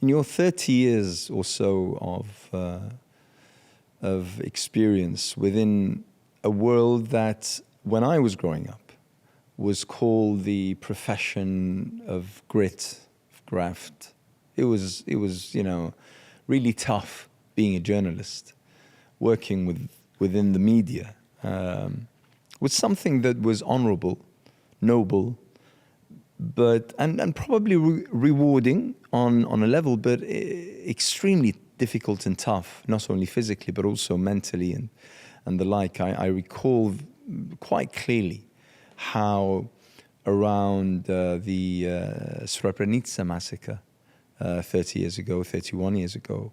in your 30 years or so of experience within a world that, when I was growing up, was called the profession of grit, of graft. It was, really tough being a journalist, working within the media, was something that was honorable, noble, but and probably rewarding on a level, but extremely difficult and tough, not only physically but also mentally and the like. I recall quite clearly how around the Srebrenica massacre 31 years ago,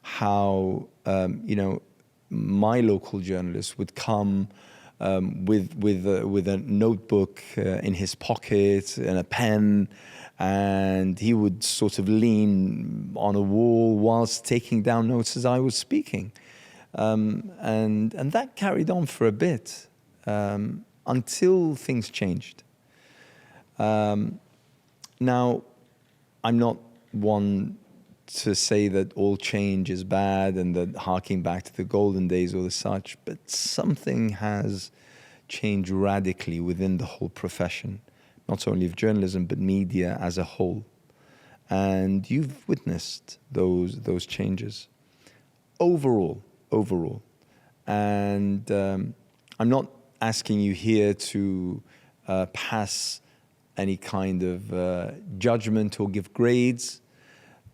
how my local journalist would come with a notebook in his pocket and a pen, and he would sort of lean on a wall whilst taking down notes as I was speaking, and that carried on for a bit until things changed. Now, I'm not one to say that all change is bad and that harking back to the golden days or the such, but something has changed radically within the whole profession, not only of journalism, but media as a whole. And you've witnessed those changes overall. And I'm not asking you here to pass any kind of judgment or give grades,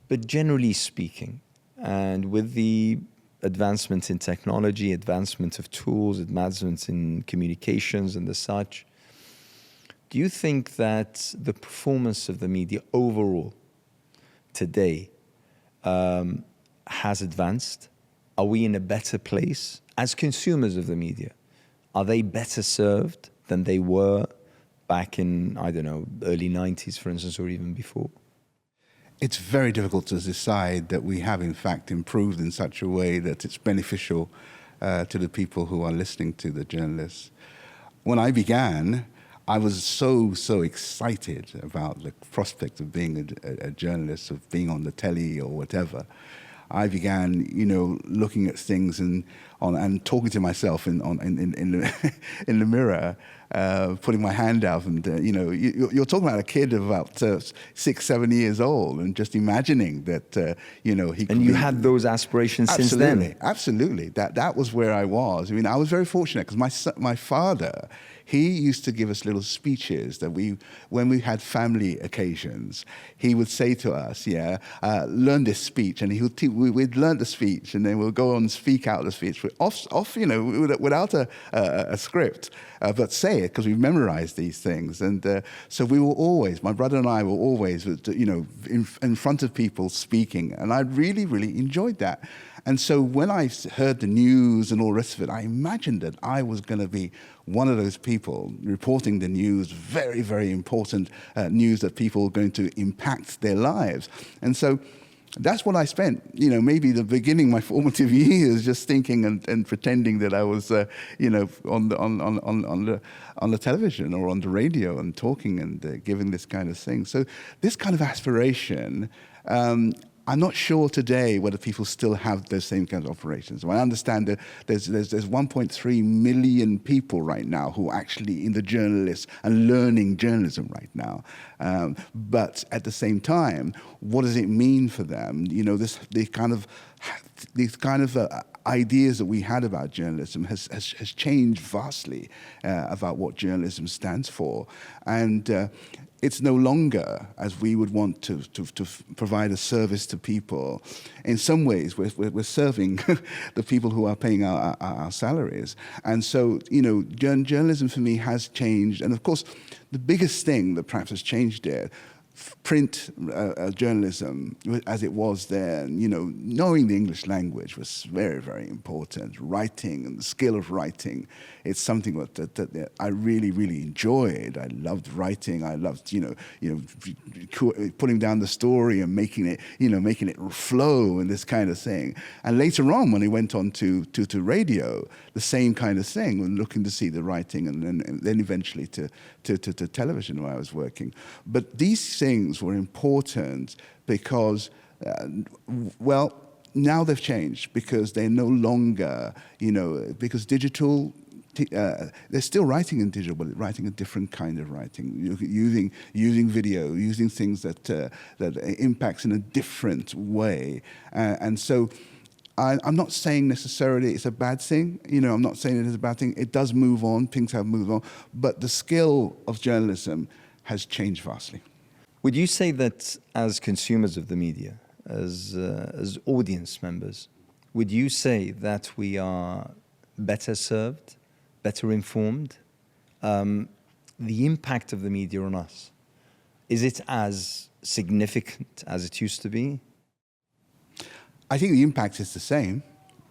but generally speaking, and with the advancements in technology, advancement of tools, advancements in communications and the such, do you think that the performance of the media overall today has advanced? Are we in a better place as consumers of the media? Are they better served than they were back in, I don't know, early 90s, for instance, or even before? It's very difficult to decide that we have, in fact, improved in such a way that it's beneficial to the people who are listening to the journalists. When I began, I was so excited about the prospect of being a journalist, of being on the telly or whatever. I began, looking at things and talking to myself in the mirror, putting my hand out, and you're talking about a kid of about 6, 7 years old, and just imagining that he could. And you had those aspirations since then. Absolutely. That was where I was. I mean, I was very fortunate because my father, he used to give us little speeches that when we had family occasions, he would say to us, learn this speech, and we'd learn the speech, and then we'll go on and speak out the speech off without a script, but say it because we've memorized these things. And so we were always, my brother and I were always, in front of people speaking, and I really, really enjoyed that. And so when I heard the news and all the rest of it, I imagined that I was going to be one of those people reporting the news, very, very important news that people are going to impact their lives. And so that's what I spent, maybe the beginning, my formative years, just thinking and pretending that I was, on the television or on the radio and talking and giving this kind of thing. So this kind of aspiration, I'm not sure today whether people still have those same kinds of operations. I understand that there's 1.3 million people right now who are actually in the journalists and learning journalism right now. But at the same time, what does it mean for them? These kind of ideas that we had about journalism has changed vastly about what journalism stands for. And it's no longer, as we would want to provide a service to people. In some ways, we're serving the people who are paying our salaries. And so, journalism for me has changed. And of course, the biggest thing that perhaps has changed there, print journalism as it was then, knowing the English language was very, very important. Writing and the skill of writing, it's something that I really, really enjoyed. I loved writing. I loved, putting down the story and making it flow and this kind of thing. And later on, when I went on to radio, the same kind of thing, and looking to see the writing, and then eventually to television where I was working. But these things were important because Well, now they've changed because they're no longer, because digital, they're still writing in digital, but writing a different kind of writing, using video, using things that impacts in a different way, and so. I'm not saying necessarily it's a bad thing. I'm not saying it is a bad thing. It does move on. Things have moved on, but the skill of journalism has changed vastly. Would you say that as consumers of the media, as audience members, would you say that we are better served, better informed? The impact of the media on us, is it as significant as it used to be? I think the impact is the same,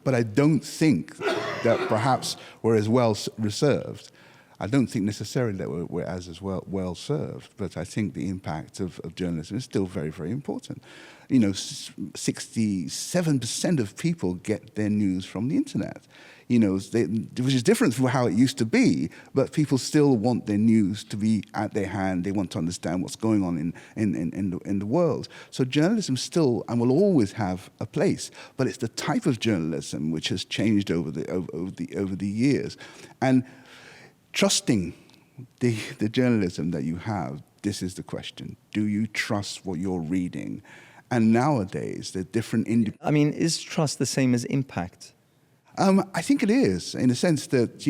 but I don't think that perhaps we're as well reserved. I don't think necessarily that we're as well served, but I think the impact of journalism is still very, very important. 67% of people get their news from the internet, which is different from how it used to be, but people still want their news to be at their hand. They want to understand what's going on in the world. So journalism still and will always have a place, but it's the type of journalism which has changed over the years. And trusting the journalism that you have, this is the question. Do you trust what you're reading? And nowadays, the different... is trust the same as impact? I think it is, in a sense that,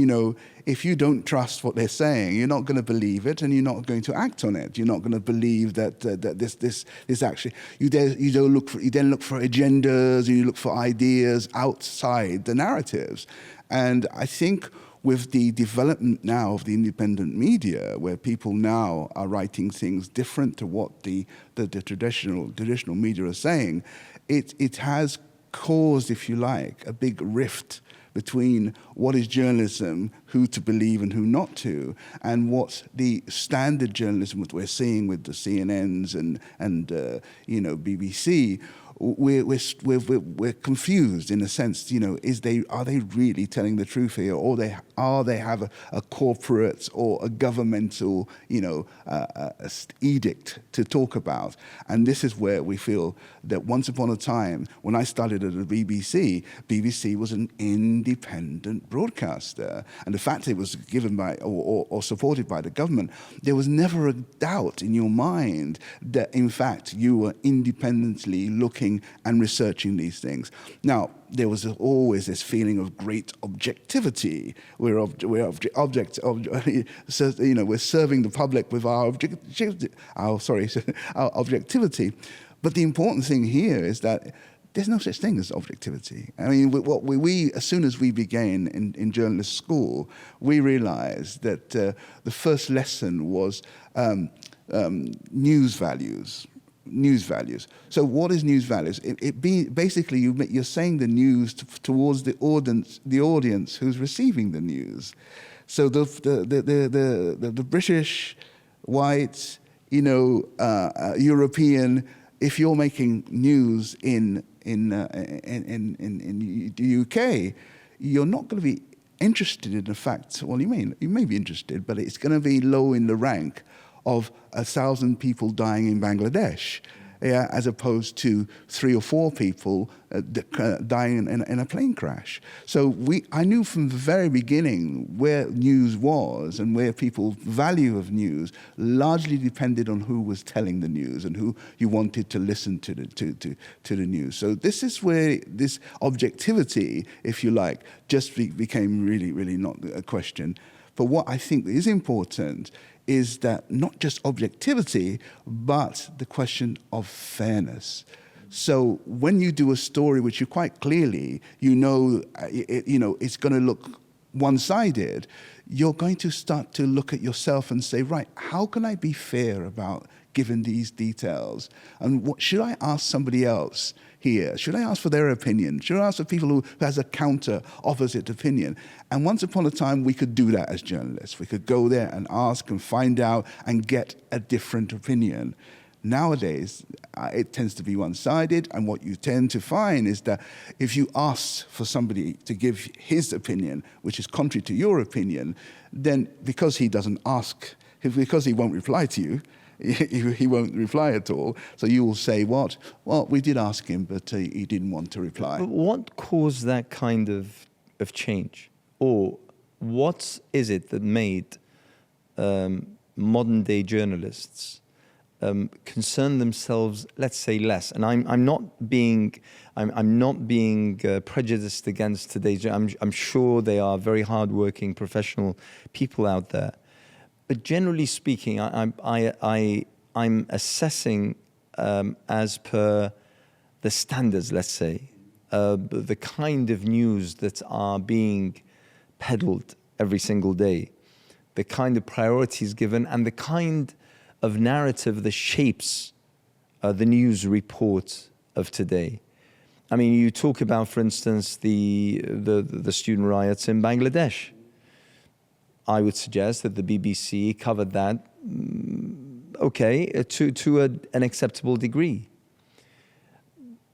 if you don't trust what they're saying, you're not going to believe it and you're not going to act on it. You're not going to believe that this actually... You then look for agendas and you look for ideas outside the narratives. And I think with the development now of the independent media, where people now are writing things different to what the traditional media are saying, it has caused, if you like, a big rift between what is journalism, who to believe and who not to, and what the standard journalism that we're seeing with the CNNs and BBC. We're confused in a sense. Are they really telling the truth here, or are they have a corporate or a governmental edict to talk about? And this is where we feel that once upon a time, when I started at the BBC was an independent broadcaster, and the fact it was given by or supported by the government, there was never a doubt in your mind that in fact you were independently looking and researching these things. Now, there was always this feeling of great objectivity. We're serving the public with our objectivity. But the important thing here is that there's no such thing as objectivity. I mean, as soon as we began in journalist school, we realized that the first lesson was news values. News values. So what is news values? Basically you're saying the news towards the audience who's receiving the news. So the British, white, European. If you're making news in the UK, you're not going to be interested in the fact. Well, you may be interested, but it's going to be low in the rank of 1,000 people dying in Bangladesh, as opposed to 3 or 4 people dying in a plane crash. So I knew from the very beginning where news was and where people's value of news largely depended on who was telling the news and who you wanted to listen to the news. So this is where this objectivity, if you like, just became really, really not a question. But what I think is important is that not just objectivity, but the question of fairness. So when you do a story which you quite clearly, it's going to look one-sided, you're going to start to look at yourself and say, right, how can I be fair about giving these details? And what should I ask somebody else here? Should I ask for their opinion? Should I ask for people who has a counter opposite opinion? And once upon a time, we could do that as journalists. We could go there and ask and find out and get a different opinion. Nowadays, it tends to be one-sided, and what you tend to find is that if you ask for somebody to give his opinion, which is contrary to your opinion, then because he doesn't ask, because he won't reply to you, he won't reply at all. So you will say, what? Well, we did ask him, but he didn't want to reply. But what caused that kind of change? Or what is it that made modern day journalists concern themselves, let's say, less? And I'm not being prejudiced against today's. I'm sure they are very hardworking professional people out there, but generally speaking, I'm assessing as per the standards, let's say, the kind of news that are being peddled every single day, the kind of priorities given, and the kind of narrative that shapes the news report of today. I mean, you talk about, for instance, the student riots in Bangladesh. I would suggest that the BBC covered that, okay, to an acceptable degree.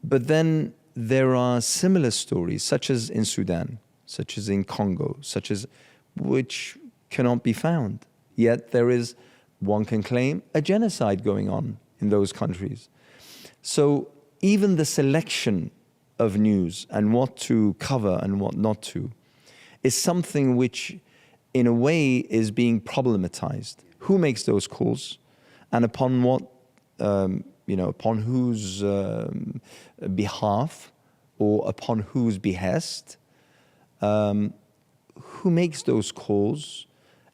But then there are similar stories, such as in Sudan, such as in Congo, which cannot be found. Yet there is, one can claim, a genocide going on in those countries. So even the selection of news and what to cover and what not to is something which, in a way, is being problematized. Who makes those calls, and upon what, upon whose behalf or upon whose behest? Who makes those calls?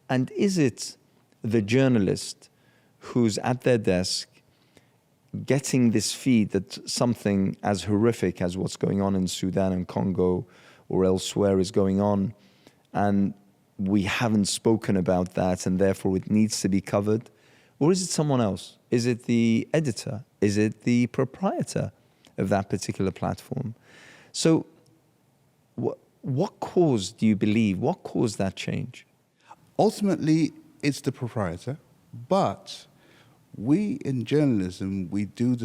And is it the journalist who's at their desk getting this feed that something as horrific as what's going on in Sudan and Congo or elsewhere is going on, and we haven't spoken about that, and therefore it needs to be covered? Or is it someone else? Is it the editor? Is it the proprietor of that particular platform? So what caused, do you believe, what caused that change? Ultimately, it's the proprietor, but we in journalism, we do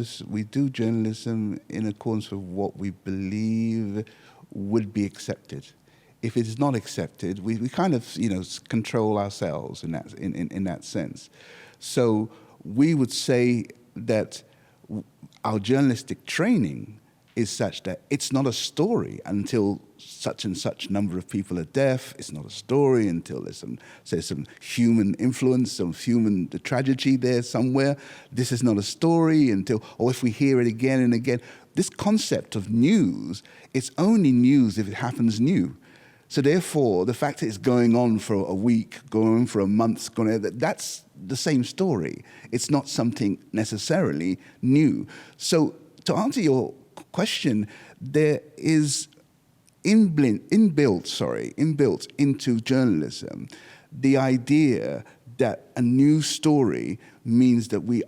journalism in accordance with what we believe would be accepted. If it is not accepted, we kind of control ourselves in that sense. So we would say that our journalistic training is such that it's not a story until such and such number of people are deaf. It's not a story until there's some human influence, some human tragedy there somewhere. This is not a story until, or if we hear it again and again. This concept of news, it's only news if it happens new. So therefore, the fact that it's going on for a week, going on for a month, that's the same story. It's not something necessarily new. So to answer your question, there is inbuilt into journalism the idea that a new story means that we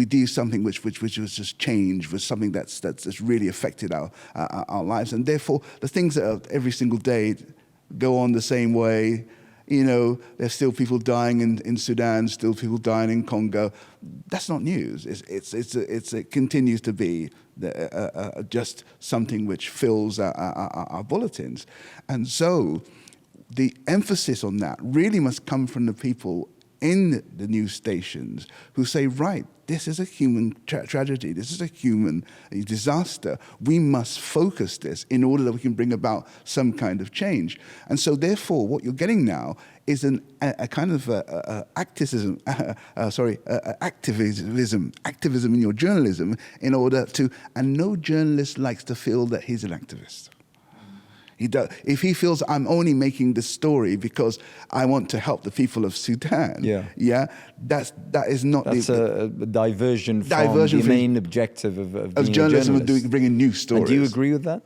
do something which was just change, was something that's really affected our lives, and therefore the things that are every single day go on the same way. There's still people dying in Sudan, still people dying in Congo. That's not news. It continues to be just something which fills our bulletins, and so the emphasis on that really must come from the people in the news stations who say, right, this is a human tragedy, this is a human disaster. We must focus this in order that we can bring about some kind of change. And so therefore, what you're getting now is a kind of activism in your journalism in order to, and no journalist likes to feel that he's an activist. If he feels I'm only making this story because I want to help the people of Sudan, that is not. That's a diversion from the main objective of being journalism, a journalist. bringing news stories. And do you agree with that?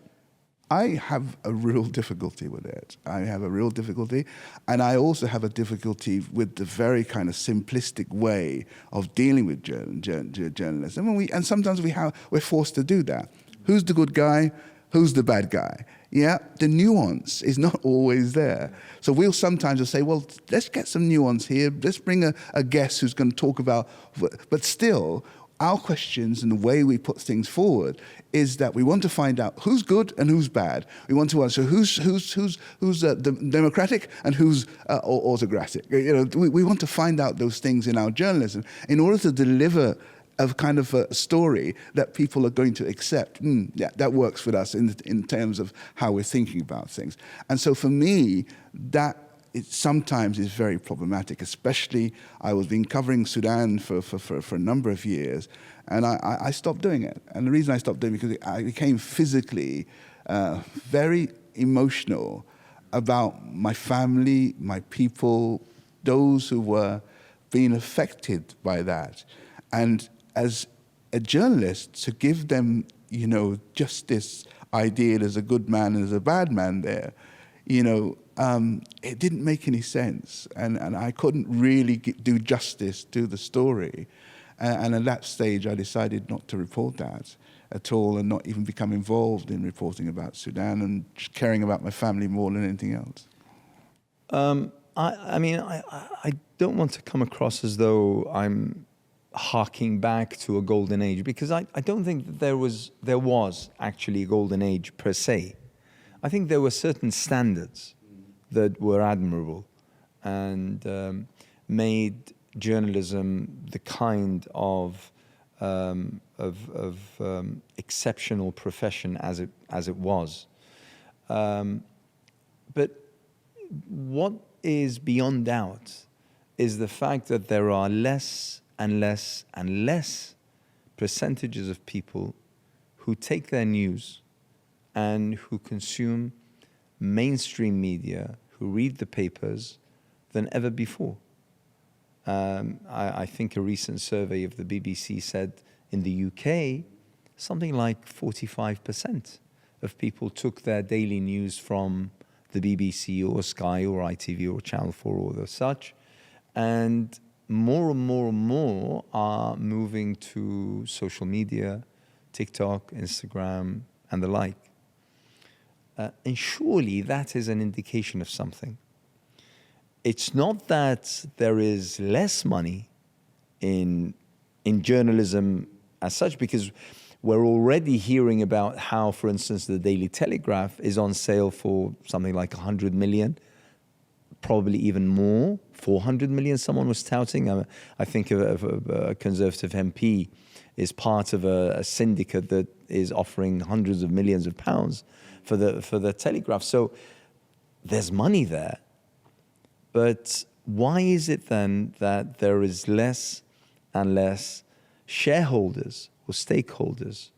I have a real difficulty with it. I have a real difficulty, and I also have a difficulty with the very kind of simplistic way of dealing with journalism. And sometimes we're forced to do that. Who's the good guy? Who's the bad guy? Yeah, the nuance is not always there. So we'll sometimes say, well, let's get some nuance here. Let's bring a guest who's going to talk about, but still, our questions and the way we put things forward is that we want to find out who's good and who's bad. We want to answer who's democratic and who's autocratic. We want to find out those things in our journalism in order to deliver a kind of a story that people are going to accept. Yeah, that works with us in terms of how we're thinking about things. And so for me, that it sometimes is very problematic, especially I was been covering Sudan for a number of years, and I stopped doing it. And the reason I stopped doing it because I became physically very emotional about my family, my people, those who were being affected by that. And as a journalist, to give them, just this idea there's a good man and there's a bad man there, it didn't make any sense, and I couldn't really do justice to the story. And at that stage, I decided not to report that at all, and not even become involved in reporting about Sudan, and just caring about my family more than anything else. I don't want to come across as though I'm harking back to a golden age, because I don't think that there was actually a golden age per se. I think there were certain standards that were admirable and made journalism the kind of exceptional profession as it was. But what is beyond doubt is the fact that there are less and less and less percentages of people who take their news and who consume mainstream media, who read the papers, than ever before. I think a recent survey of the BBC said in the UK, something like 45% of people took their daily news from the BBC or Sky or ITV or Channel 4 or the such, and more and more and more are moving to social media, TikTok, Instagram, and the like. And surely that is an indication of something. It's not that there is less money in journalism as such, because we're already hearing about how, for instance, the Daily Telegraph is on sale for something like 100 million, probably even more, 400 million, someone was touting. I think a Conservative MP is part of a syndicate that is offering hundreds of millions of pounds for the Telegraph. So there's money there. But why is it then that there is less and less shareholders or stakeholders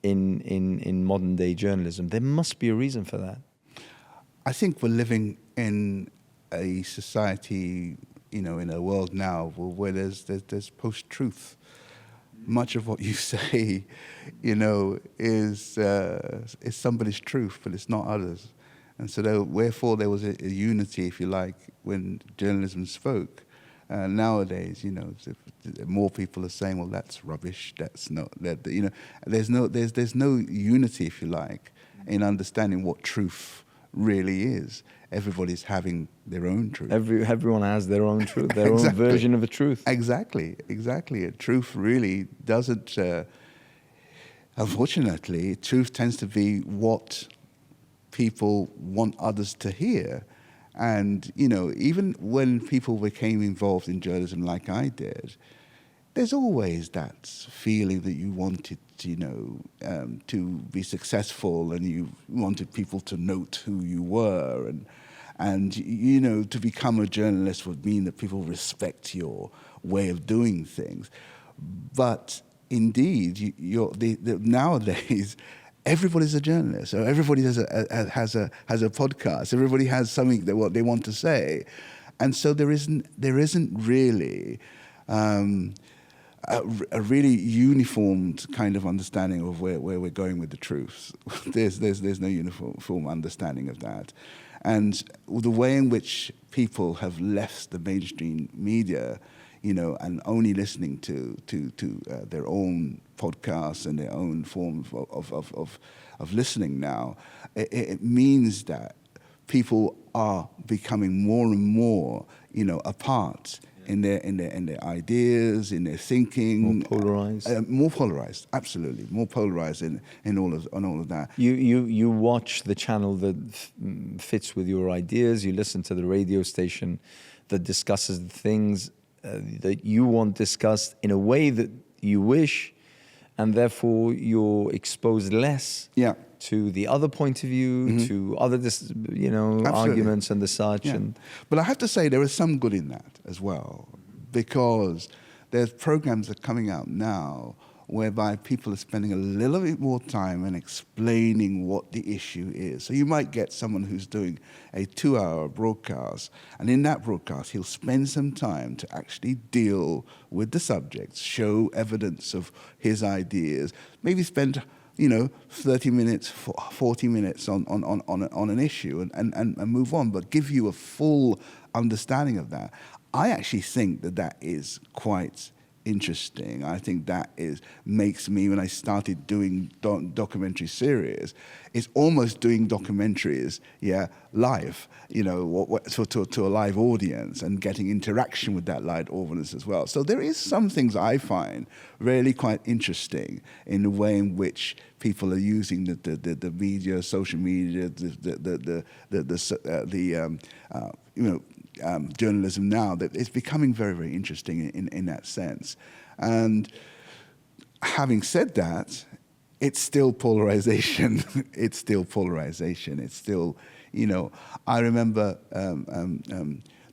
in modern day journalism? There must be a reason for that. I think we're living in a society, in a world now where there's post-truth. Much of what you say, is somebody's truth, but it's not others. And so wherefore there was a unity, if you like, when journalism spoke. Nowadays, more people are saying, well, that's rubbish, that's not, there's no unity, if you like, in understanding what truth really is. Everybody's having their own truth. Everyone has their own truth, their Exactly. own version of a truth. Exactly. A truth really doesn't, unfortunately, truth tends to be what people want others to hear. And, even when people became involved in journalism like I did, there's always that feeling that you wanted, to be successful, and you wanted people to note who you were. And to become a journalist would mean that people respect your way of doing things. But indeed, nowadays, everybody's a journalist, or everybody has a podcast. Everybody has something that what they want to say, and so there isn't really a really uniformed kind of understanding of where we're going with the truth. There's no uniform understanding of that, and the way in which people have left the mainstream media, and only listening to their own podcasts and their own form of listening now, it means that people are becoming more and more, apart in their ideas, in their thinking. More polarized. More polarized, absolutely. More polarized in all of that. You watch the channel that fits with your ideas. You listen to the radio station that discusses the things that you want discussed in a way that you wish, and therefore you're exposed less to the other point of view, to other arguments and the such. Yeah. And but I have to say there is some good in that as well, because there's programs that are coming out now whereby people are spending a little bit more time and explaining what the issue is. So you might get someone who's doing a 2-hour broadcast, and in that broadcast he'll spend some time to actually deal with the subjects, show evidence of his ideas, maybe spend 30 minutes, 40 minutes on an issue and move on, but give you a full understanding of that. I actually think that is quite interesting. I think that makes me, when I started doing documentary series, it's almost doing documentaries, live, to a live audience and getting interaction with that live audience as well. So there is some things I find really quite interesting in the way in which people are using the media, social media, journalism now. That it's becoming very, very interesting in that sense. And having said that, it's still polarization. It's still polarization. It's still, I remember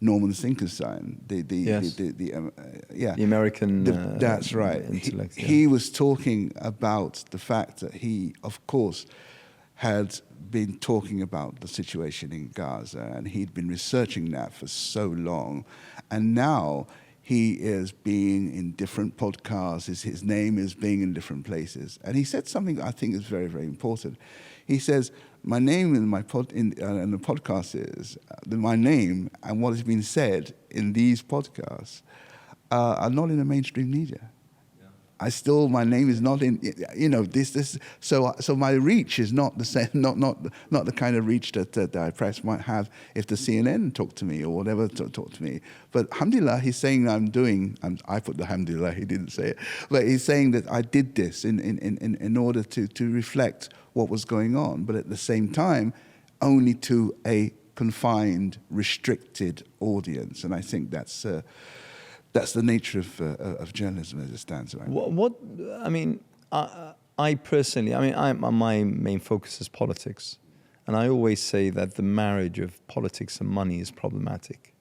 Norman Finkelstein, the American. That's right. Intellect, he was talking about the fact that he, of course, had been talking about the situation in Gaza, and he'd been researching that for so long, and now he is being in different podcasts. His name is being in different places, and he said something I think is very, very important. He says, "My name in the podcast is my name, and what has been said in these podcasts are not in the mainstream media. My name is not in, this. So my reach is not the same, not the kind of reach that I perhaps might have if the CNN talked to me or whatever talked to me. But alhamdulillah, he's saying I put the alhamdulillah, he didn't say it, but he's saying that I did this in order to reflect what was going on, but at the same time, only to a confined, restricted audience. And I think that's the nature of journalism as it stands right now. I personally, my main focus is politics. And I always say that the marriage of politics and money is problematic.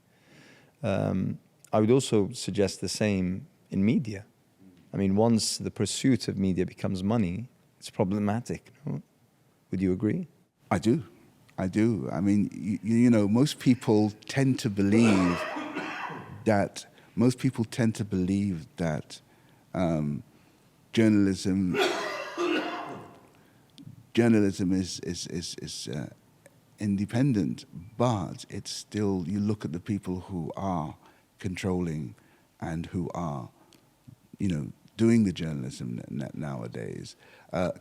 I would also suggest the same in media. Once the pursuit of media becomes money, it's problematic. No? Would you agree? I do. Most people tend to believe that journalism is independent, but it's still, you look at the people who are controlling and who are, doing the journalism nowadays,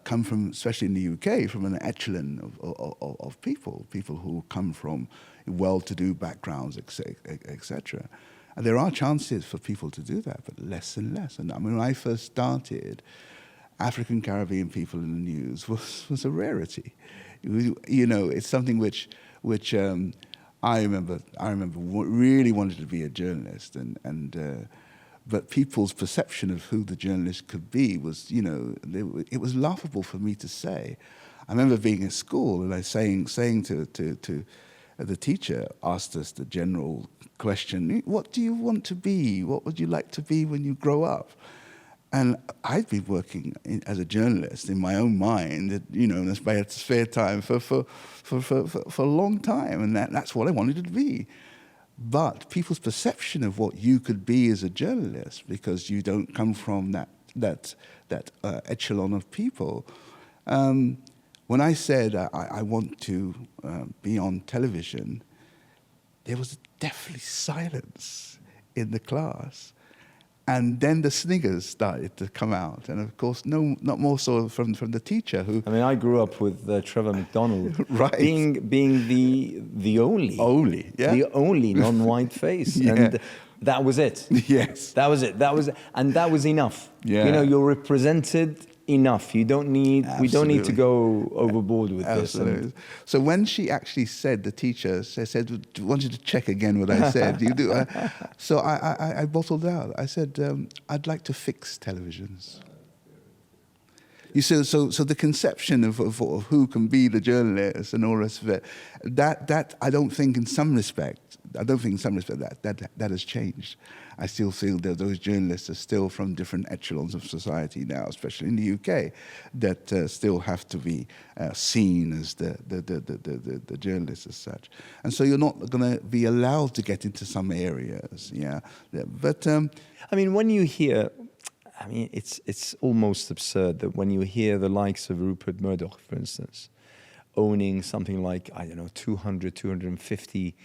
come from, especially in the UK, from an echelon of people who come from well-to-do backgrounds, etc. And there are chances for people to do that, but less and less. And when I first started, African Caribbean people in the news was a rarity. It's something which I remember really wanted to be a journalist, but people's perception of who the journalist could be was, it was laughable for me to say. I remember being at school and I saying to the teacher asked us the general question, what do you want to be? What would you like to be when you grow up? And I'd been working as a journalist in my own mind, in a spare time for a long time, and that's what I wanted to be. But people's perception of what you could be as a journalist, because you don't come from that echelon of people. When I said I want to be on television, there was deathly silence in the class. And then the sniggers started to come out. And of course, not more so from the teacher who... I grew up with Trevor McDonald right. being the only the only non-white face. And that was it. Yes. That was it. And that was enough. Yeah. You know, you're represented enough. We don't need to go overboard with Absolutely. this. So when she actually said, the teacher said, I want you to check again what I said. You do. So I bottled out. I said, I'd like to fix televisions. You see, so the conception of who can be the journalist and all the rest of it, that I don't think in some respect that has changed. I still feel that those journalists are still from different echelons of society now, especially in the UK, that still have to be seen as the journalists as such. And so you're not going to be allowed to get into some areas, yeah. But I mean, when you hear, I mean, it's almost absurd that when you hear the likes of Rupert Murdoch, for instance, owning something like, I don't know, 200, 250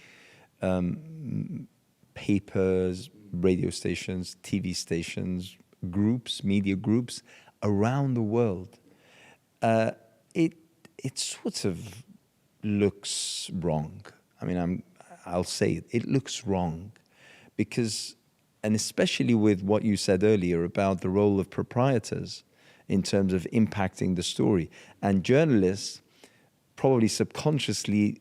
papers, radio stations, TV stations, groups, media groups around the world, it sort of looks wrong. I mean, I'll say it. It looks wrong because, and especially with what you said earlier about the role of proprietors in terms of impacting the story, and journalists probably subconsciously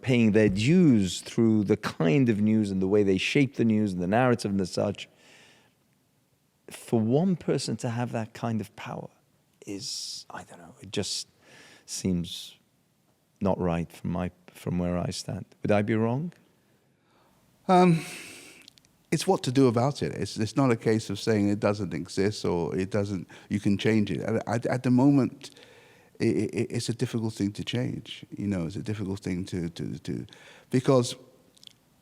paying their dues through the kind of news and the way they shape the news and the narrative and the such. For one person to have that kind of power is, I don't know, it just seems not right from where I stand. Would I be wrong? It's what to do about it. It's not a case of saying it doesn't exist or it doesn't. You can change it. At the moment, it's a difficult thing to change. You know, it's a difficult thing to because,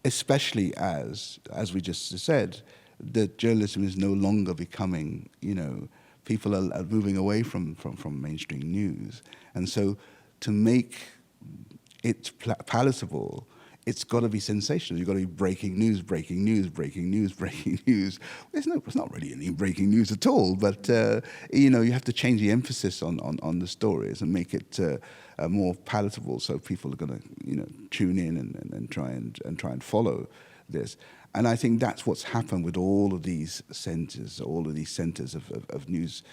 especially as we just said, that journalism is no longer becoming. You know, people are moving away from mainstream news, and so to make it palatable, it's got to be sensational. You've got to be breaking news, breaking news, breaking news, breaking news. It's not really any breaking news at all, but you have to change the emphasis on the stories and make it more palatable, so people are going to tune in and try and follow this. And I think that's what's happened with all of these centers of news.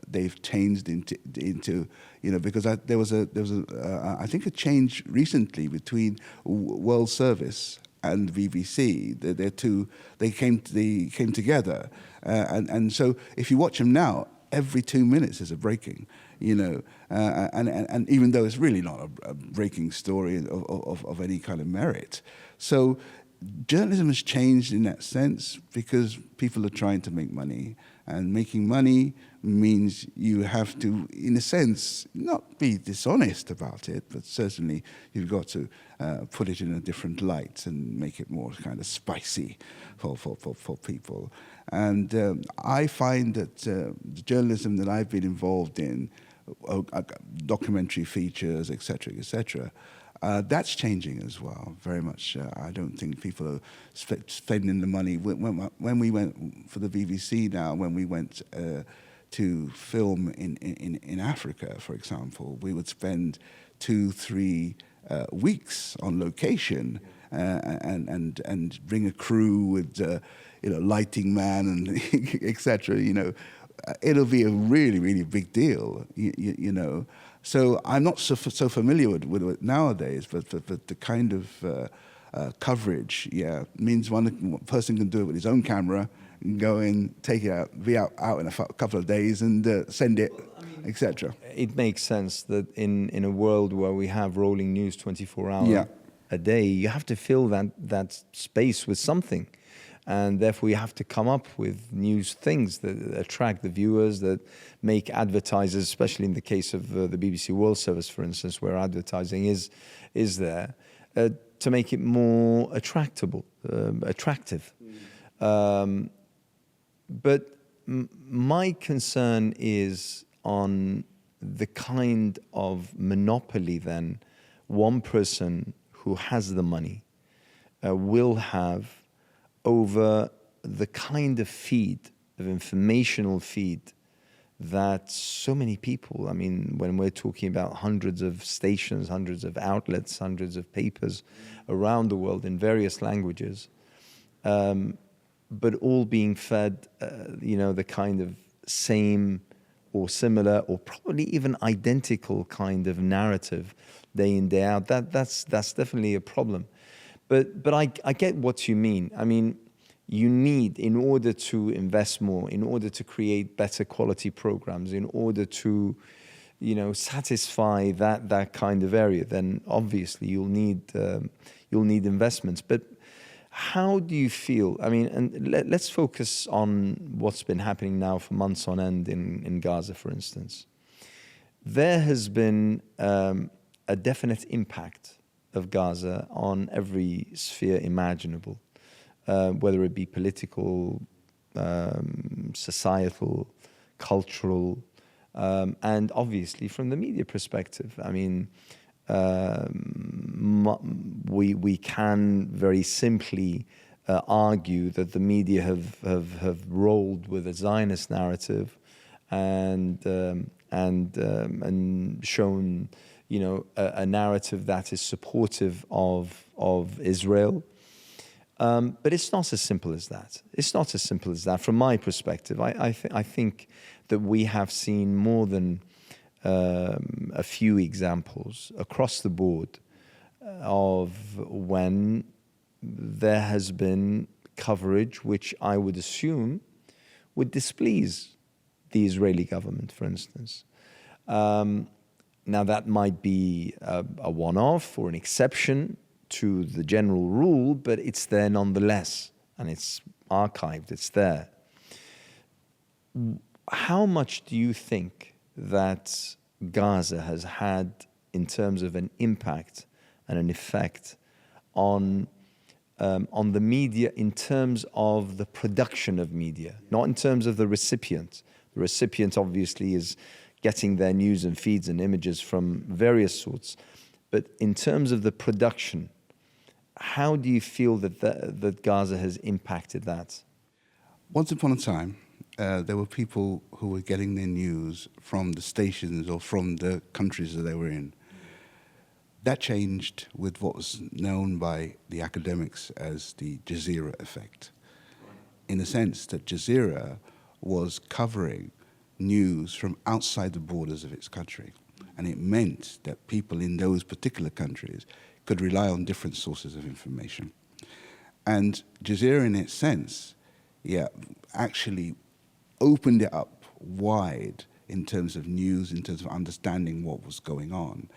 They've changed into because there was I think a change recently between World Service and BBC. They came together, and so if you watch them now, every 2 minutes is a breaking. And even though it's really not a breaking story of any kind of merit, so. Journalism has changed in that sense because people are trying to make money, and making money means you have to, in a sense, not be dishonest about it, but certainly you've got to put it in a different light and make it more kind of spicy for people. And I find that the journalism that I've been involved in, documentary features, etc., that's changing as well, very much. I don't think people are spending the money. When we went for the BBC now, when we went to film in Africa, for example, we would spend 2-3 weeks on location and bring a crew with lighting man and etc. It'll be a really, really big deal, So I'm not so familiar with it nowadays, but the kind of coverage, means one person can do it with his own camera and go in, take it out, be out in a couple of days and send it, etc. It makes sense that in a world where we have rolling news 24 hours a day, you have to fill that space with something. And therefore, you have to come up with new things that attract the viewers, that make advertisers, especially in the case of the BBC World Service, for instance, where advertising is there, to make it more attractive. But my concern is on the kind of monopoly then one person who has the money will have over the kind of feed, of informational feed, that so many people, I mean, when we're talking about hundreds of stations, hundreds of outlets, hundreds of papers around the world in various languages, but all being fed, the kind of same or similar or probably even identical kind of narrative day in, day out. That's definitely a problem. But I get what you mean. I mean, you need, in order to invest more, in order to create better quality programs, in order to, satisfy that kind of area, then obviously you'll need investments. But how do you feel? I mean, and let's focus on what's been happening now for months on end in Gaza, for instance. There has been a definite impact of Gaza on every sphere imaginable, whether it be political, societal, cultural, and obviously from the media perspective. I mean, we can very simply argue that the media have rolled with a Zionist narrative and shown, a narrative that is supportive of Israel. But it's not as simple as that. It's not as simple as that. From my perspective, I think that we have seen more than a few examples across the board of when there has been coverage which I would assume would displease the Israeli government, for instance. Now, that might be a one-off or an exception to the general rule, but it's there nonetheless, and it's archived, it's there. How much do you think that Gaza has had in terms of an impact and an effect on the media, in terms of the production of media, not in terms of the recipient? The recipient obviously is getting their news and feeds and images from various sorts, but in terms of the production, how do you feel that Gaza has impacted that? Once upon a time, there were people who were getting their news from the stations or from the countries that they were in. That changed with what was known by the academics as the Jazeera Effect, in the sense that Jazeera was covering news from outside the borders of its country. And it meant that people in those particular countries could rely on different sources of information. And Jazeera, in its sense, actually opened it up wide in terms of news, in terms of understanding what was going on.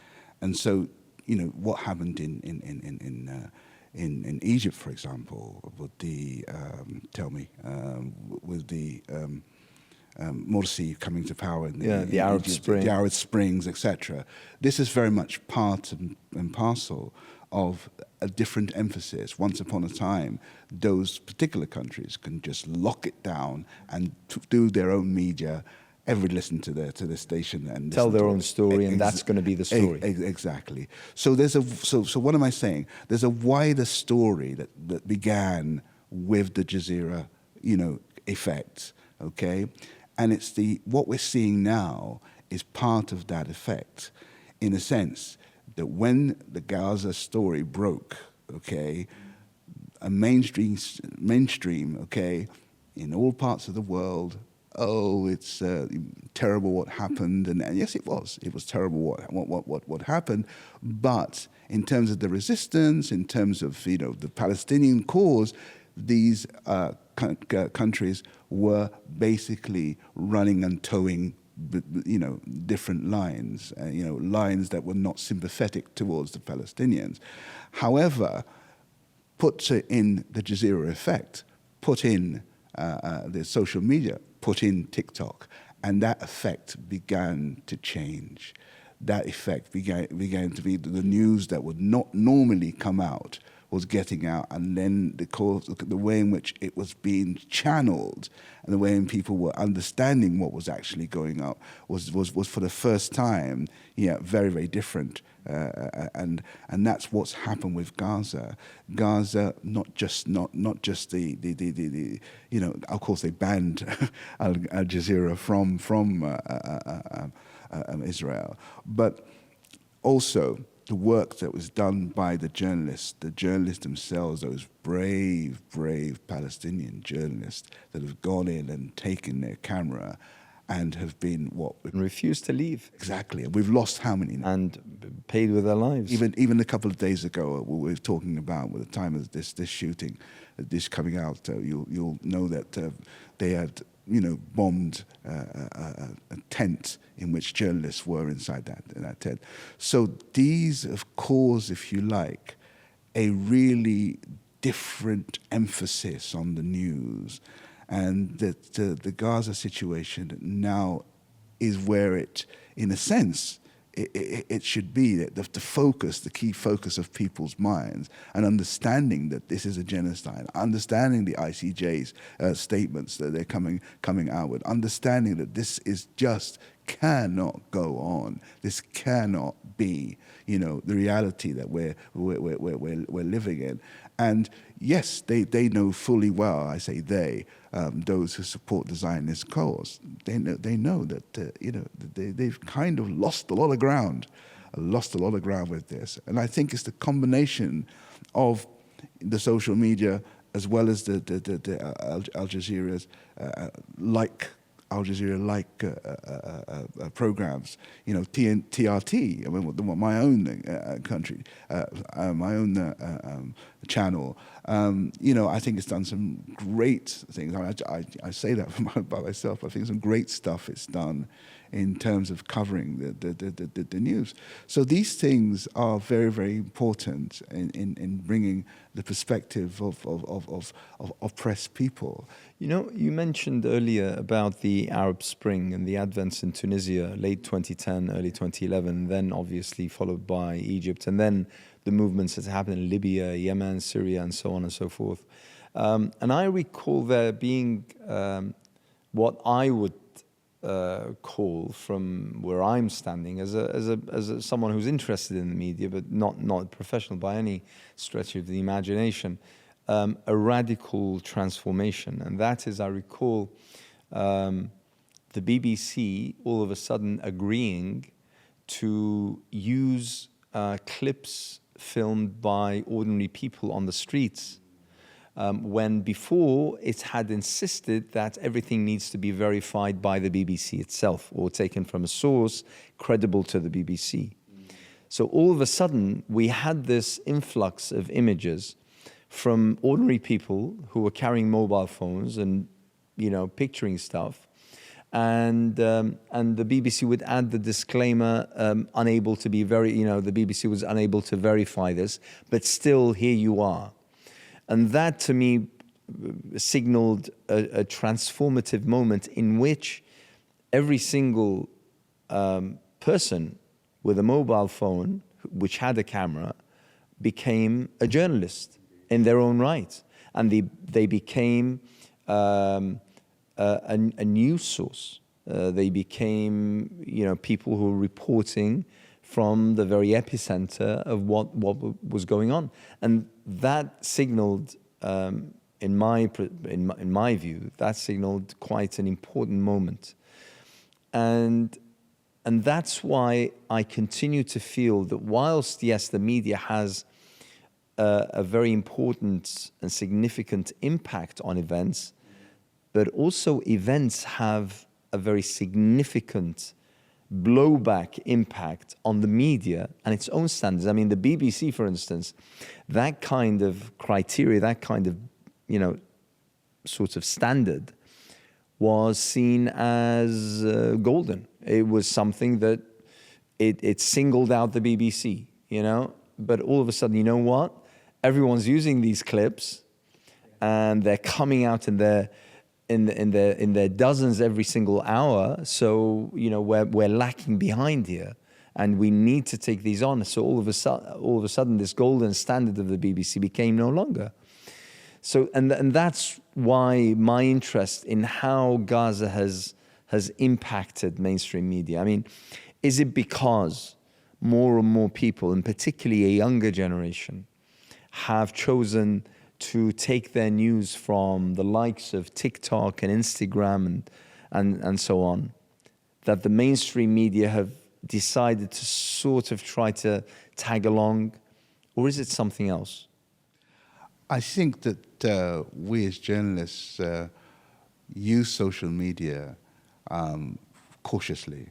And so, what happened in Egypt, for example, with the Morsi coming to power in the Arab Egypt, Spring, the Arab Springs, etc. This is very much part and parcel of a different emphasis. Once upon a time, those particular countries can just lock it down and do their own media. Everybody listen to the station and tell their own story, and that's going to be the story. Exactly. So so what am I saying? There's a wider story that began with the Jazeera, effect. Okay, and it's what we're seeing now is part of that effect, in a sense that when the Gaza story broke, okay, a mainstream, okay, in all parts of the world. Oh, it's terrible what happened, and yes, it was terrible what happened. But in terms of the resistance, in terms of the Palestinian cause, these countries were basically running and towing, different lines, lines that were not sympathetic towards the Palestinians. However, put in the Jazeera Effect, put in the social media, put in TikTok, and that effect began to change. That effect began to be the news that would not normally come out was getting out, and then the way in which it was being channeled and the way in people were understanding what was actually going on was for the first time, very, very different. And that's what's happened with Gaza. Gaza, not just the of course they banned Al Jazeera from Israel, but also the work that was done by the journalists themselves, those brave Palestinian journalists that have gone in and taken their camera and have been And refused to leave. Exactly. And we've lost how many now? And paid with their lives. Even a couple of days ago, we were talking about, with the time of this shooting, this coming out, you'll know that they had bombed a tent in which journalists were inside that tent. So these have caused, if you like, a really different emphasis on the news, and that the Gaza situation now is where it, in a sense, it should be the key focus of people's minds, and understanding that this is a genocide, understanding the ICJ's statements that they're coming out with, understanding that this is just cannot go on. This cannot be, the reality that we're living in. And yes, they know fully well. I say they, those who support the Zionist cause. They know that they've kind of lost a lot of ground with this. And I think it's the combination of the social media as well as the Al Jazeera's Al Jazeera-like programs, TRT, I mean, my own country, my own channel. I think it's done some great things. I say that by myself. I think some great stuff it's done in terms of covering the news. So these things are very, very important in bringing the perspective of oppressed people. You mentioned earlier about the Arab Spring and the advents in Tunisia, late 2010, early 2011, then obviously followed by Egypt, and then the movements that happened in Libya, Yemen, Syria, and so on and so forth. And I recall there being what I would call, from where I'm standing, as someone who's interested in the media, but not professional by any stretch of the imagination, a radical transformation. And that is, I recall the BBC all of a sudden agreeing to use clips filmed by ordinary people on the streets, when before it had insisted that everything needs to be verified by the BBC itself or taken from a source credible to the BBC. So all of a sudden, we had this influx of images from ordinary people who were carrying mobile phones and, picturing stuff. And the BBC would add the disclaimer, unable to be the BBC was unable to verify this, but still here you are. And that, to me, signaled a transformative moment in which every single person with a mobile phone, which had a camera, became a journalist in their own right. And they became a news source. They became, people who were reporting from the very epicenter of what was going on, and that signaled, in my view, that signaled quite an important moment, and that's why I continue to feel that whilst yes, the media has a very important and significant impact on events, but also events have a very significant blowback impact on the media and its own standards. I mean, the BBC, for instance, that kind of criteria, that kind of, sort of standard was seen as golden. It was something that it singled out the BBC, But all of a sudden, you know what? Everyone's using these clips, and they're coming out in their dozens every single hour. So we're lacking behind here, and we need to take these on. So all of a sudden, this golden standard of the BBC became no longer. So and that's why my interest in how Gaza has impacted mainstream media. I mean, is it because more and more people, and particularly a younger generation, have chosen to take their news from the likes of TikTok and Instagram and so on, that the mainstream media have decided to sort of try to tag along, or is it something else? I think that we as journalists use social media cautiously.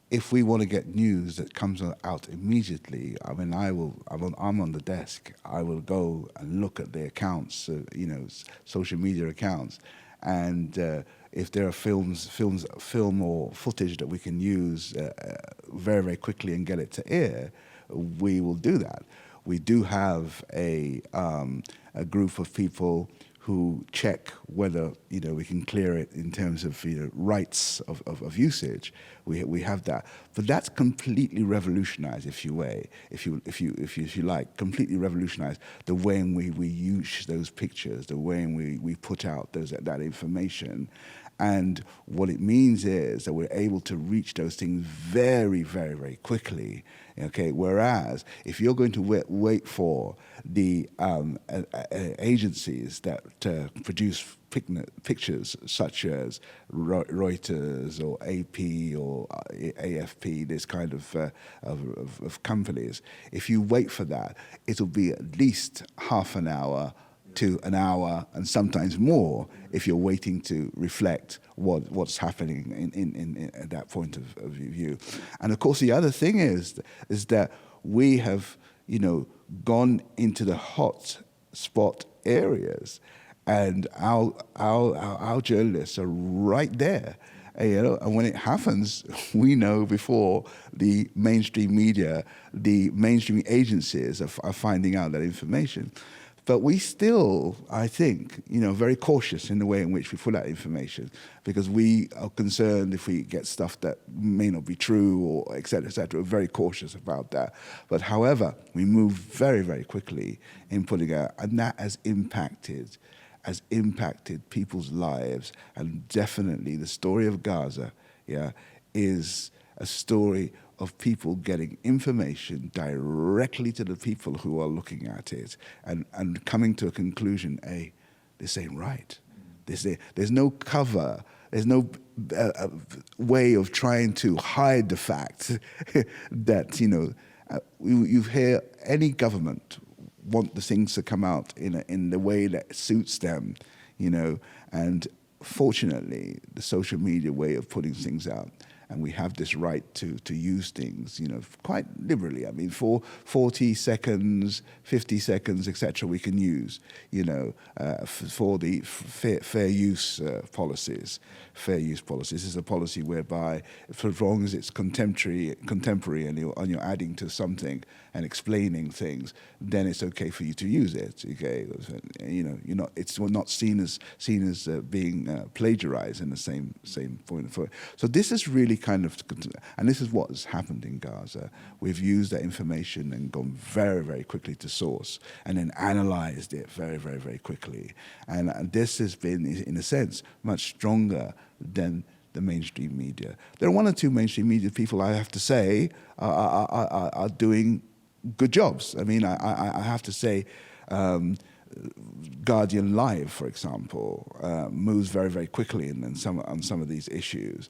If we want to get news that comes out immediately, I mean, I'm on the desk. I will go and look at the accounts, social media accounts, and if there are film or footage that we can use very, very quickly and get it to air, we will do that. We do have a group of people who check whether we can clear it in terms of rights of usage. We have that, but that's completely revolutionized, if you like, completely revolutionized the way in we use those pictures, the way in we put out that information. And what it means is that we're able to reach those things very, very, very quickly. Okay. Whereas if you're going to wait for the agencies that produce pictures, such as Reuters or AP or AFP, this kind of companies, if you wait for that, it'll be at least half an hour to an hour, and sometimes more, if you're waiting to reflect what's happening in at that point of view. And of course, the other thing is that we have gone into the hot spot areas, and our journalists are right there. And when it happens, we know before the mainstream media, the mainstream agencies are finding out that information. But we still, I think, very cautious in the way in which we put out information, because we are concerned if we get stuff that may not be true, or et cetera, et cetera. We're very cautious about that. But however, we move very, very quickly in putting out, and that has impacted people's lives. And definitely the story of Gaza, is a story of people getting information directly to the people who are looking at it, and coming to a conclusion, hey, this ain't right. There's no cover. There's no way of trying to hide the fact that, you hear any government want the things to come out in the way that suits them, and fortunately, the social media way of putting things out, and we have this right to use things, quite liberally. I mean, for 40 seconds, 50 seconds, etc., we can use, for the fair use policies. Fair use policies is a policy whereby, for as long as it's contemporary, and you're adding to something and explaining things, then it's okay for you to use it. Okay, it's not seen as being plagiarized in the same point of view. So this is really and this is what has happened in Gaza. We've used that information and gone very, very quickly to source, and then analyzed it very, very, very quickly. And this has been, in a sense, much stronger than the mainstream media. There are one or two mainstream media people, I have to say, are doing good jobs. I mean, I have to say, Guardian Live, for example, moves very, very quickly on some of these issues,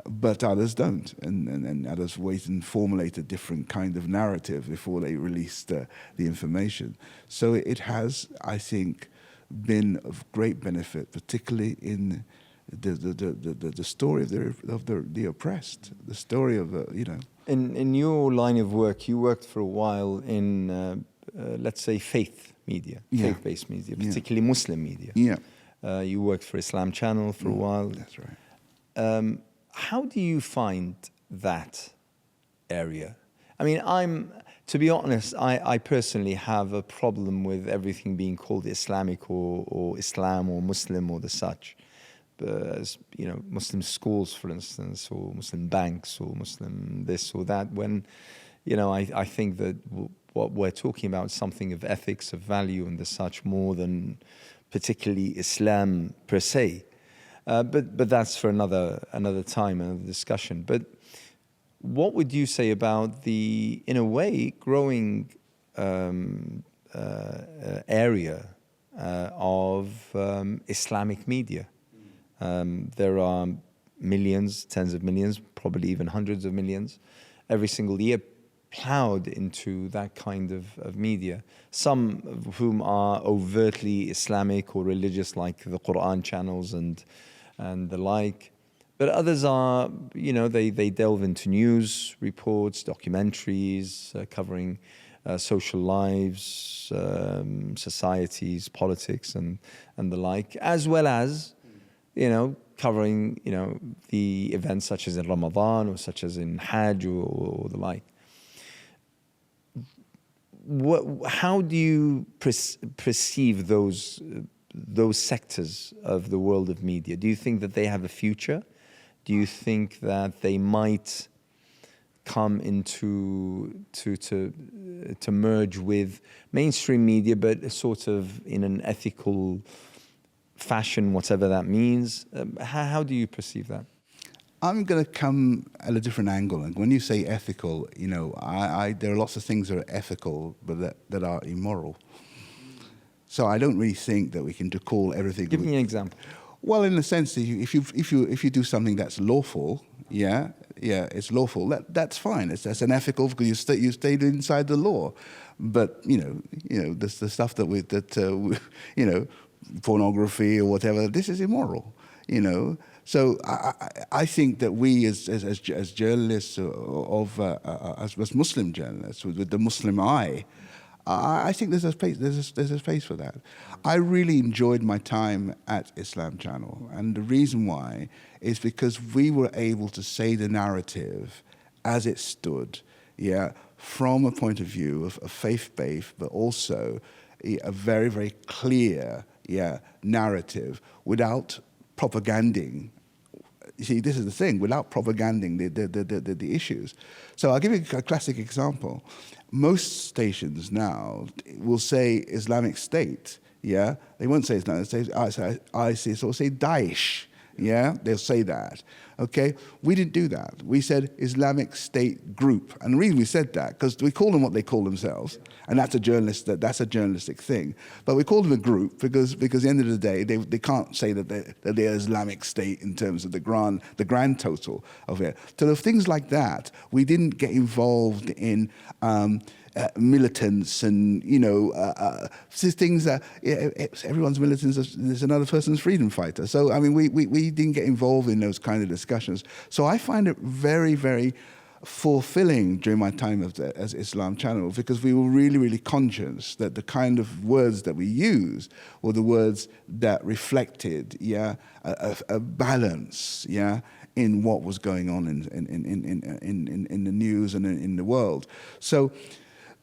but others don't, and others wait and formulate a different kind of narrative before they release the information. So it has, I think, been of great benefit, particularly in the story of the oppressed, the story of In your line of work, you worked for a while in let's say faith-based media, particularly Muslim media. Yeah. You worked for Islam Channel for a while. That's right. How do you find that area? I mean, to be honest, I personally have a problem with everything being called Islamic or Islam or Muslim or the such. As Muslim schools, for instance, or Muslim banks, or Muslim this or that, when I think that what we're talking about is something of ethics, of value, and the such, more than particularly Islam per se. But that's for another time, another discussion. But what would you say about the, in a way, growing area of Islamic media? There are millions, tens of millions, probably even hundreds of millions. every single year plowed into that kind of media, some of whom are overtly Islamic or religious, like the Quran channels and the like. But others are, they delve into news reports, documentaries, covering social lives, societies, politics, and the like, as well as, covering, the events such as in Ramadan or such as in Hajj or the like. How do you perceive those sectors of the world of media? Do you think that they have a future? Do you think that they might come into to merge with mainstream media, but sort of in an ethical fashion, whatever that means? How do you perceive that? I'm going to come at a different angle. And when you say ethical, there are lots of things that are ethical, but that are immoral. So I don't really think that we can call everything. Give me an example. Well, in the sense that if you do something that's lawful, it's lawful. That's fine. That's an ethical, because you stayed inside the law. But the stuff that pornography or whatever, this is immoral. So I think that we as journalists as Muslim journalists with the Muslim eye, I think there's a space for that. I really enjoyed my time at Islam Channel, and the reason why is because we were able to say the narrative as it stood, from a point of view of faith-based, but also a very, very clear, narrative without propaganding. You see, this is the thing, without propaganding the issues. So I'll give you a classic example. Most stations now will say Islamic State, They won't say Islamic State, ISIS, or say Daesh, They'll say that, okay? We didn't do that. We said Islamic State Group. And the reason we said that, because we call them what they call themselves, and that's a journalistic thing. But we call them a group because at the end of the day, they can't say that they're Islamic State in terms of the grand total of it. So things like that, we didn't get involved in militants and things that everyone's militant is another person's freedom fighter. So I mean, we didn't get involved in those kind of discussions. So I find it very, very fulfilling during my time as Islam Channel, because we were really, really conscious that the kind of words that we use were the words that reflected a balance in what was going on in the news and in the world. So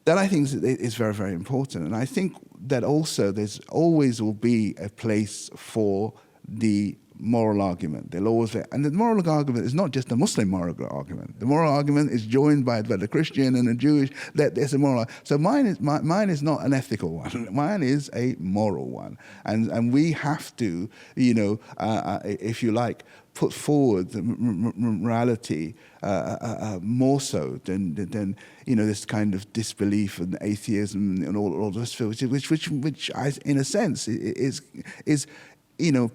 that, I think, is very, very important. And I think that also there's always will be a place for the moral argument. They'll always say, and the moral argument is not just a Muslim moral argument. The moral argument is joined by the Christian and the Jewish. That there's a moral. So mine is not an ethical one. Mine is a moral one, and we have to, if you like, put forward the morality more so than this kind of disbelief and atheism and all this, which I, in a sense, is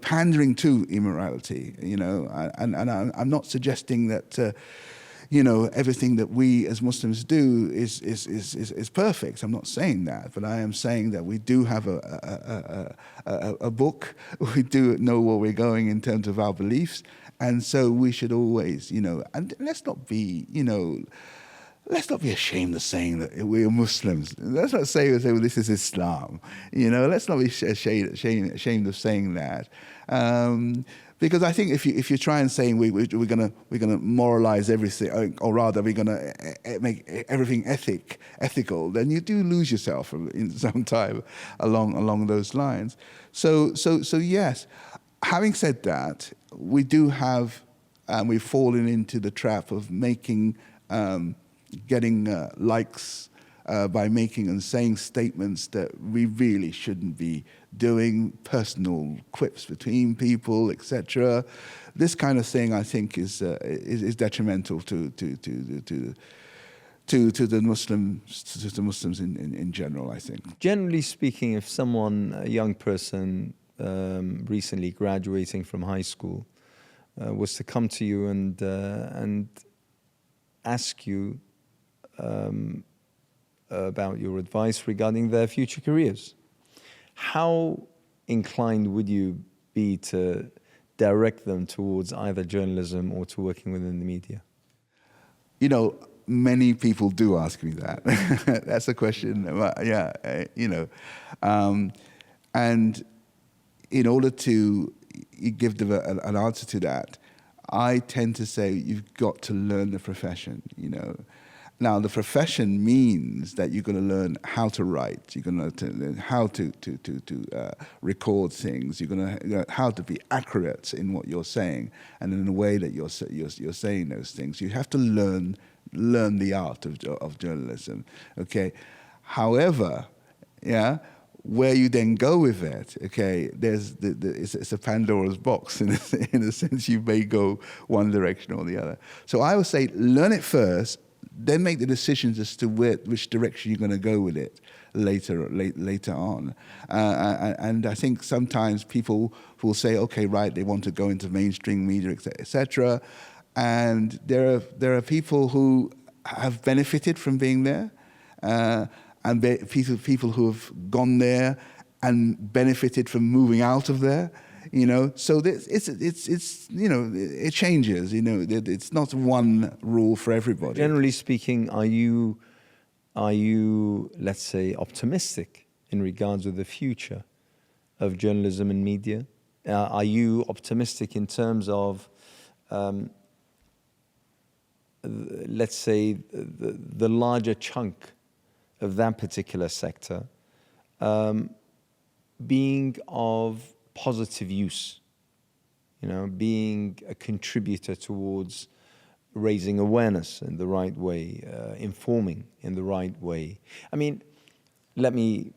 pandering to immorality. And I'm not suggesting that everything that we as Muslims do is perfect. I'm not saying that, but I am saying that we do have a book. We do know where we're going in terms of our beliefs, and so we should always, and let's not be ashamed of saying that we're Muslims. Let's not say well, this is Islam. Let's not be ashamed of saying that. Because I think if you try and saying we're gonna moralize everything, or rather we're gonna make everything ethical, then you do lose yourself in some time along those lines. So yes. Having said that, we do have, we've fallen into the trap of making, getting likes by making and saying statements that we really shouldn't be doing, personal quips between people, etc. This kind of thing, I think, is detrimental to the Muslims in general, I think. Generally speaking, if someone, a young person, recently graduating from high school, was to come to you and ask you about your advice regarding their future careers. How inclined would you be to direct them towards either journalism or to working within the media? You know, many people do ask me that. That's a question. Yeah, and in order to give them an answer to that, I tend to say you've got to learn the profession. Now the profession means that you're going to learn how to write. You're going to learn how to record things. You're going to learn how to be accurate in what you're saying and in the way that you're saying those things. You have to learn the art of journalism. Okay. However, yeah, where you then go with it, okay, it's a Pandora's box in a sense. You may go one direction or the other. So I would say learn it first, then make the decisions as to which direction you're going to go with it later on. And I think sometimes people will say, okay, right, they want to go into mainstream media, etc. And there are people who have benefited from being there. And people who have gone there and benefited from moving out of there, So it's it changes. It's not one rule for everybody. Generally speaking, are you, let's say, optimistic in regards to the future of journalism and media? Are you optimistic in terms of, let's say, the larger chunk of that particular sector being of positive use, being a contributor towards raising awareness in the right way, informing in the right way? I mean, let me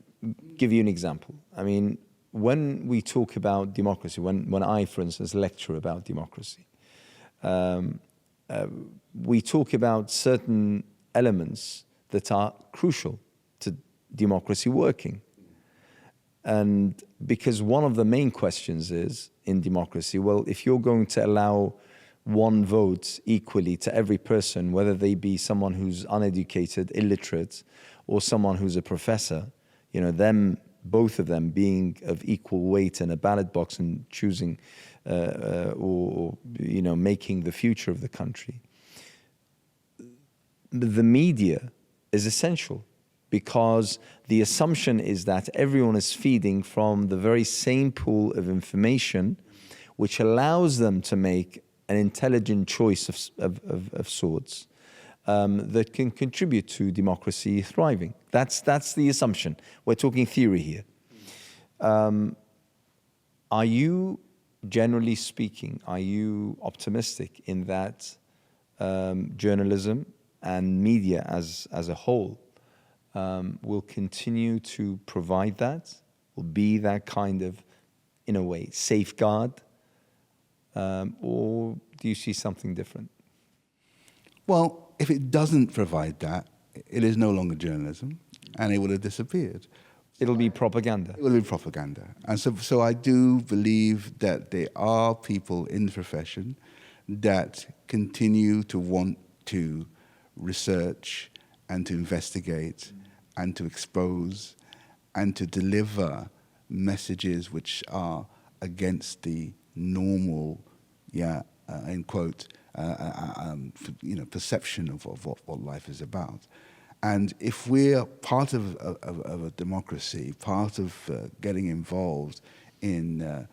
give you an example. I mean, when we talk about democracy, when I, for instance, lecture about democracy, we talk about certain elements that are crucial to democracy working. And because one of the main questions is, in democracy, well, if you're going to allow one vote equally to every person, whether they be someone who's uneducated, illiterate, or someone who's a professor, both of them being of equal weight in a ballot box and choosing or making the future of the country, the media is essential, because the assumption is that everyone is feeding from the very same pool of information, which allows them to make an intelligent choice of sorts that can contribute to democracy thriving. That's the assumption. We're talking theory here. Are you, generally speaking, are you optimistic in that journalism and media as a whole will continue to provide that, will be that kind of, in a way, safeguard, or do you see something different? Well, if it doesn't provide that, it is no longer journalism, and it would have disappeared. It'll be propaganda. It will be propaganda. And so I do believe that there are people in the profession that continue to want to research and to investigate and to expose and to deliver messages which are against the normal, in quote, perception of what life is about. And if we're part of a democracy, part of getting involved in,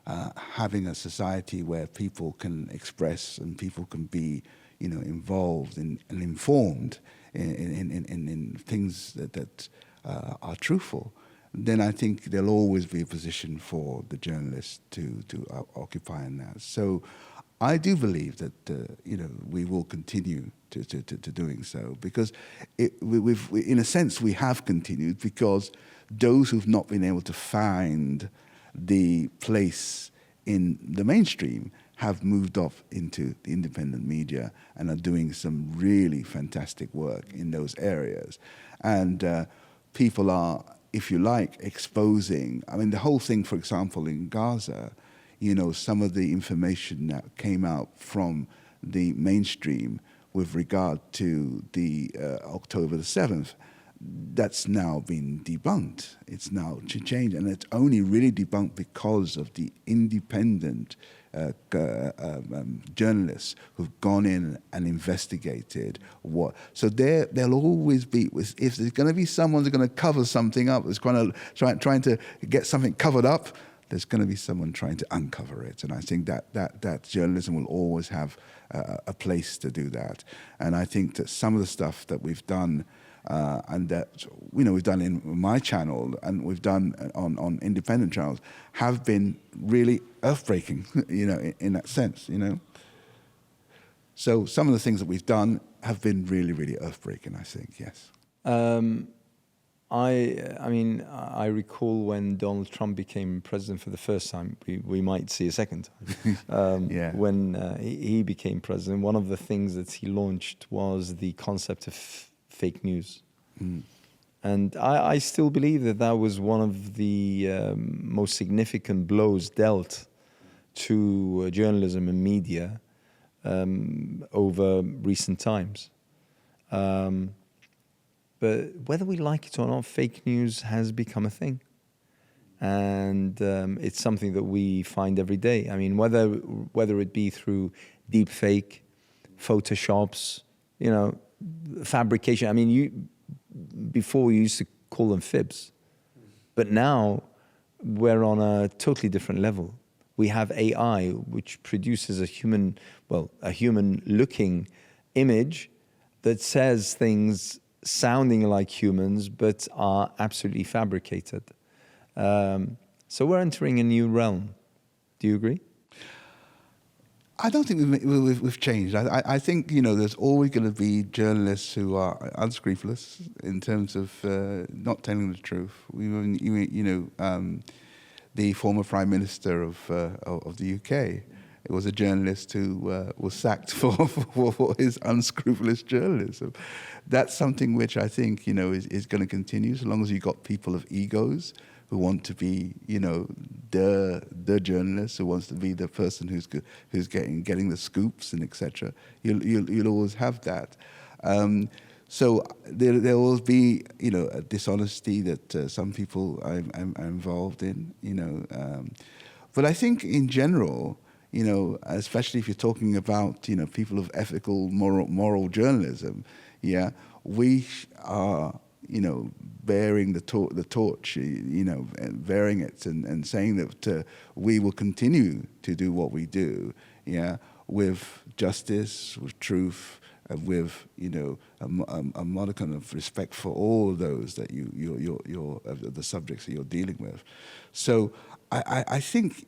having a society where people can express and people can be, involved and informed in things that are truthful, then I think there'll always be a position for the journalist to occupy in that. So I do believe that we will continue to doing so, because in a sense we have continued, because those who've not been able to find the place in the mainstream have moved off into the independent media and are doing some really fantastic work in those areas. And people are, if you like, exposing. I mean, the whole thing, for example, in Gaza, some of the information that came out from the mainstream with regard to the October the 7th, that's now been debunked. It's now changed, and it's only really debunked because of the independent journalists who've gone in and investigated what. So there'll always be, if there's going to be someone who's going to cover something up, that's trying to get something covered up, there's going to be someone trying to uncover it. And I think that journalism will always have a place to do that. And I think that some of the stuff that we've done, and that we've done in my channel and we've done on independent channels, have been really earth-breaking, in that sense, So some of the things that we've done have been really, really earth-breaking, I think, yes. I recall when Donald Trump became president for the first time, we might see a second time. Yeah. When he became president, one of the things that he launched was the concept of fake news. Mm. And I still believe that was one of the most significant blows dealt to journalism and media over recent times. But whether we like it or not, fake news has become a thing. And it's something that we find every day. I mean, whether it be through deep fake, photoshops, fabrication. I mean, before we used to call them fibs. But now we're on a totally different level. We have AI, which produces a human-looking image that says things sounding like humans, but are absolutely fabricated. So we're entering a new realm. Do you agree? I don't think we've changed. I think, there's always going to be journalists who are unscrupulous in terms of not telling the truth. The former Prime Minister of the UK, it was a journalist who was sacked for his unscrupulous journalism. That's something which I think, is going to continue so long as you've got people of egos who want to be, the journalist, who wants to be the person who's getting the scoops and etc. You'll always have that. So there will be, a dishonesty that some people are involved in, But I think in general, especially if you're talking about, people of ethical, moral journalism, yeah, we are, bearing the torch, and bearing it and saying that we will continue to do what we do, yeah, with justice, with truth, and with, a modicum of respect for all of those that you're the subjects that you're dealing with. So I think,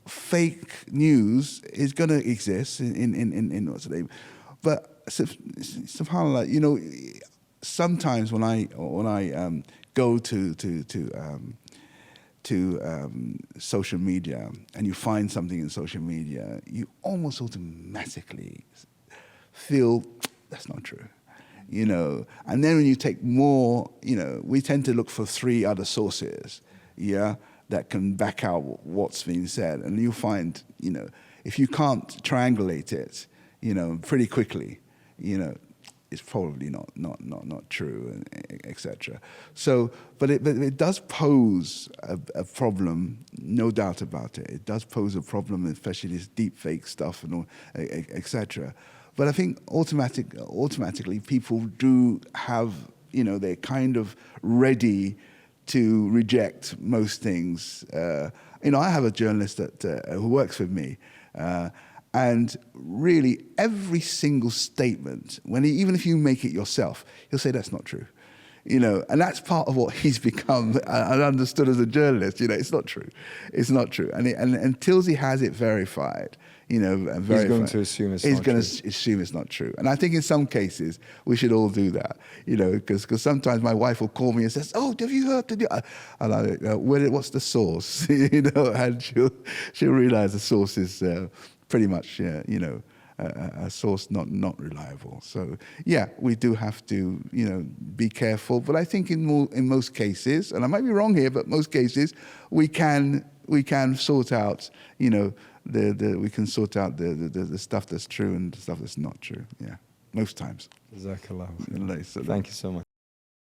fake news is going to exist in what's the name, but subhanAllah, sometimes when I go to social media and you find something in social media, you almost automatically feel that's not true, And then when you take more, we tend to look for 3 other sources, yeah, that can back out what's being said, and you find, if you can't triangulate it, pretty quickly, it's probably not true, and etc. So, but it does pose a problem, no doubt about it. It does pose a problem, especially this deep fake stuff and all, etc. But I think automatically people do have, they're kind of ready to reject most things. I have a journalist who works with me. And really, every single statement, even if you make it yourself, he'll say that's not true, And that's part of what he's become and understood as a journalist. It's not true, And until he has it verified, he's going to assume it's not true. He's going to assume it's not true. And I think in some cases we should all do that, because sometimes my wife will call me and says, "Oh, have you heard?" And I go, "What's the source?" And she'll realize the source is pretty much, a source not reliable. So yeah, we do have to, be careful. But I think in most cases, and I might be wrong here, but most cases we can sort out, we can sort out the stuff that's true and the stuff that's not true. Yeah, most times. Jazakallah. Allah, so Thank you so much.